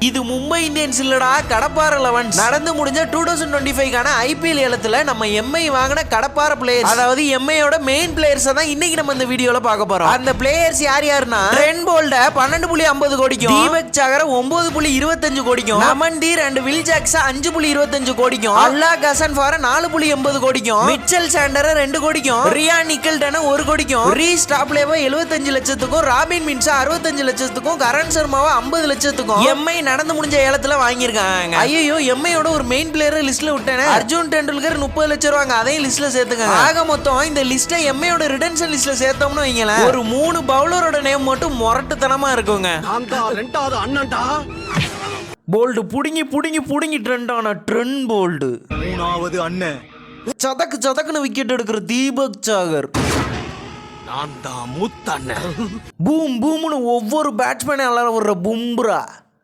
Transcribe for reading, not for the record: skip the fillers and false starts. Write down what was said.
இது மும்பை இந்தியன்ஸ் இல்லடா, கடப்பார 11 நடந்து முடிஞ்ச 2025 ஐபிஎல் ஏலத்துல நம்ம எம்ஐ வாங்கின கடப்பார பிளேயர்ஸ், அதாவது எம்ஐயோட மெயின் பிளேயர்ஸ் தான் இன்னைக்கு நம்ம இந்த வீடியோல பார்க்க போறோம். அந்த பிளேயர்ஸ் யார் யாருன்னா, ட்ரெண்ட் போல்ட 12.50 கோடிக்கும், தீபக் சாகர 9.25 கோடிக்கும், நமன்தீர் அண்ட் வில் ஜாக்ஸா 5.25 கோடிக்கும், அல்லாஹ் ஹசன் ஃபார 4.80 கோடிக்கும், மிச்சல் சாண்டர 2 கோடிக்கும், ரியான் நிக்கல்டன 1 கோடிக்கும், ரீஸ் டாப்லேவா 75 லட்சத்துக்கும், ராபின் மின்சா 65 லட்சத்துக்கும், கரண் சர்மாவா 50 லட்சத்துக்கும் எம்ஐ நடந்து முடிஞ்ச ஏலத்துல வாங்கியிருக்காங்க. ஐயோ, எம்ஐயோட ஒரு மெயின் பிளேயர் லிஸ்ட்ல விட்டேனே, அர்ஜுன் டெண்டுல்கர் 30 லட்சம் ரூபாங்க, அதையும் லிஸ்ட்ல சேர்த்துங்க. ஆக மொத்தம் இந்த லிஸ்ட்ல எம்ஐயோட ரிடன்ஷன் லிஸ்ட்ல சேர்த்தோம்னு வைங்களேன், ஒரு 3 பவுலரோட நேம் மட்டும் முரட்டுத்தனமா இருக்குங்க. போல்டு புடுங்கி புடுங்கி புடுங்கி ட்ரெண்ட் ஆன ட்ரெண்ட் போல்டு, 3வது அண்ணன் சதக்கு சதக்குன்னு விக்கெட் எடுக்கிற தீபக் சாகர், நான் தான் மூத்தண்ணன், பூம் பூம்னு ஒவ்வொரு பேட்ஸ்மேன் எல்லாரும் ஒரு பும்ரா,